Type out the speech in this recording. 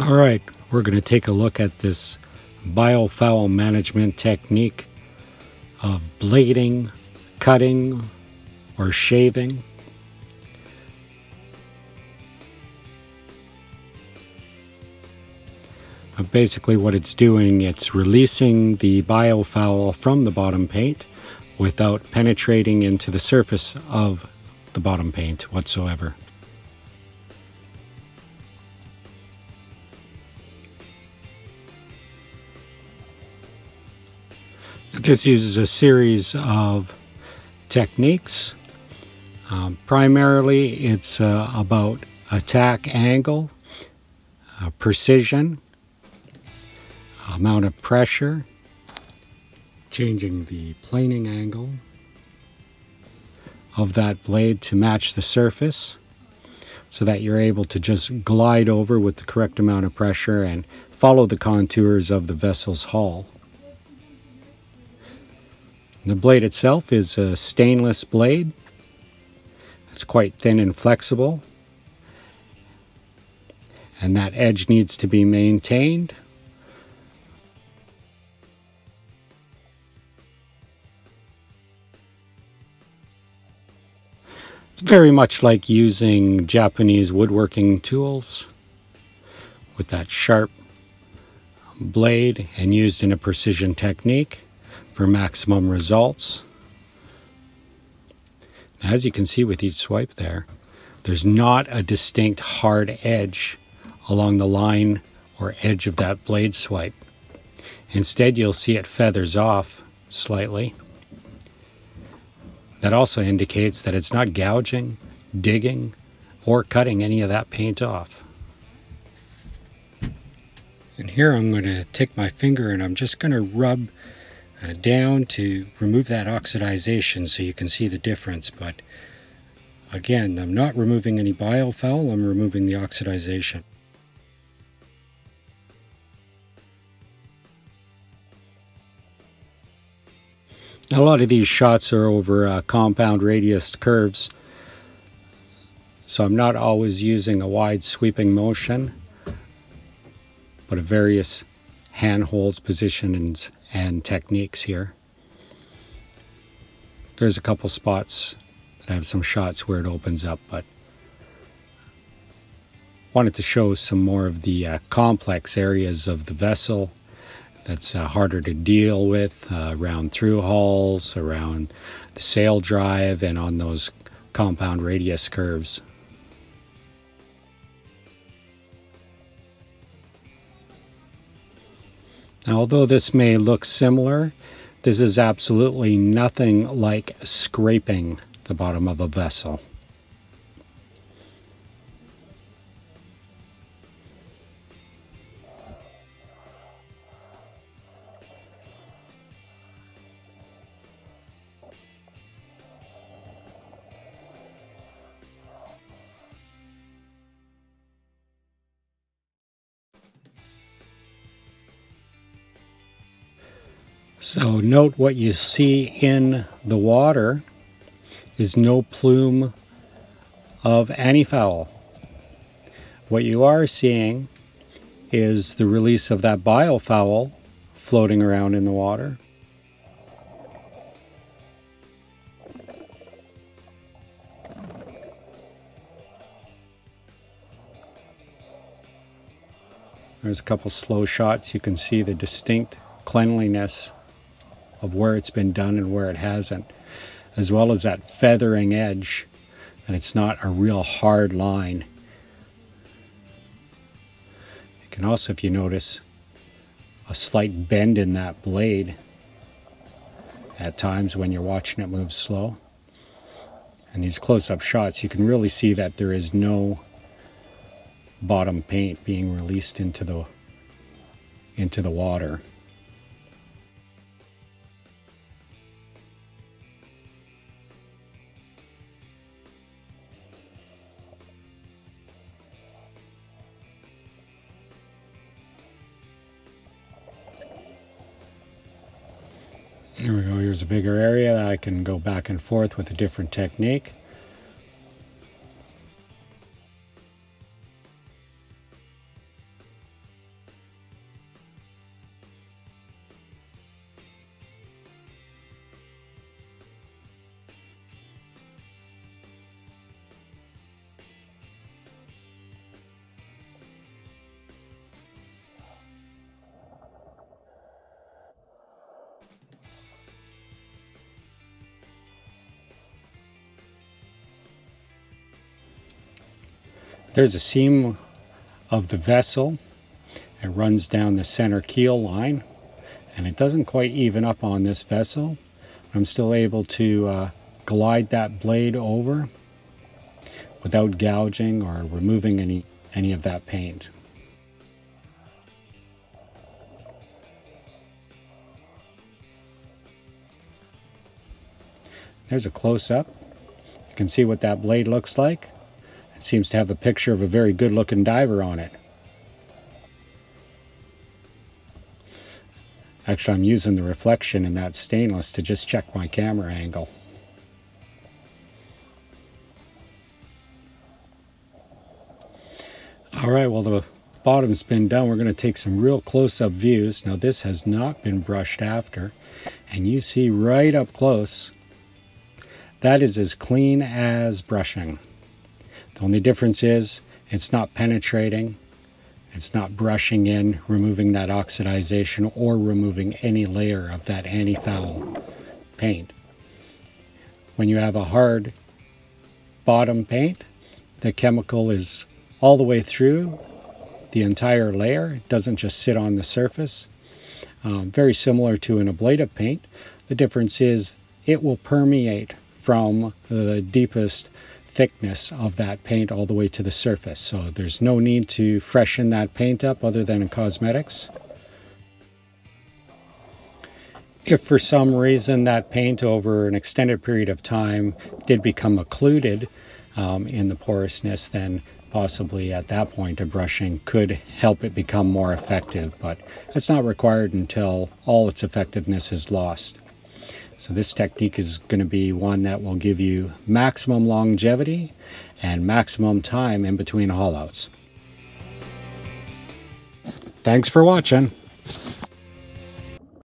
All right, we're going to take a look at this biofoul management technique of blading, cutting, or shaving. Basically what it's doing, it's releasing the biofoul from the bottom paint without penetrating into the surface of the bottom paint whatsoever. This uses a series of techniques. Primarily it's about attack angle, precision, amount of pressure, changing the planing angle of that blade to match the surface so that you're able to just glide over with the correct amount of pressure and follow the contours of the vessel's hull. The blade itself is a stainless blade. It's quite thin and flexible, and that edge needs to be maintained. It's very much like using Japanese woodworking tools with that sharp blade and used in a precision technique for maximum results. As you can see with each swipe there's not a distinct hard edge along the line or edge of that blade swipe. Instead, you'll see it feathers off slightly. That also indicates that it's not gouging, digging, or cutting any of that paint off. And here I'm going to take my finger and I'm just going to rub down to remove that oxidization so you can see the difference. But again, I'm not removing any biofoul, I'm removing the oxidization. Now, a lot of these shots are over compound radius curves, so I'm not always using a wide sweeping motion, but a various handholds, positions, and techniques here. There's a couple spots that have some shots where it opens up, but wanted to show some more of the complex areas of the vessel that's harder to deal with around through hulls, around the sail drive, and on those compound radius curves. Now, although this may look similar, this is absolutely nothing like scraping the bottom of a vessel. So note what you see in the water is no plume of any foul. What you are seeing is the release of that biofoul floating around in the water. There's a couple slow shots. You can see the distinct cleanliness of where it's been done and where it hasn't, as well as that feathering edge, and it's not a real hard line. You can also, if you notice, a slight bend in that blade at times when you're watching it move slow. And these close-up shots, you can really see that there is no bottom paint being released into the water. Here we go, here's a bigger area that I can go back and forth with a different technique. There's a seam of the vessel. It runs down the center keel line, and it doesn't quite even up on this vessel. I'm still able to glide that blade over without gouging or removing any of that paint. There's a close-up. You can see what that blade looks like. It seems to have a picture of a very good-looking diver on it. Actually, I'm using the reflection in that stainless to just check my camera angle. Alright, well, the bottom's been done. We're going to take some real close-up views. Now, this has not been brushed after, and you see right up close, that is as clean as brushing. The only difference is it's not penetrating, it's not brushing in, removing that oxidization or removing any layer of that anti-foul paint. When you have a hard bottom paint, the chemical is all the way through the entire layer. It doesn't just sit on the surface. Very similar to an ablative paint. The difference is it will permeate from the deepest thickness of that paint all the way to the surface. So there's no need to freshen that paint up other than in cosmetics. If for some reason that paint over an extended period of time did become occluded in the porousness, then possibly at that point a brushing could help it become more effective, but it's not required until all its effectiveness is lost. So this technique is going to be one that will give you maximum longevity and maximum time in between haulouts. Thanks for watching.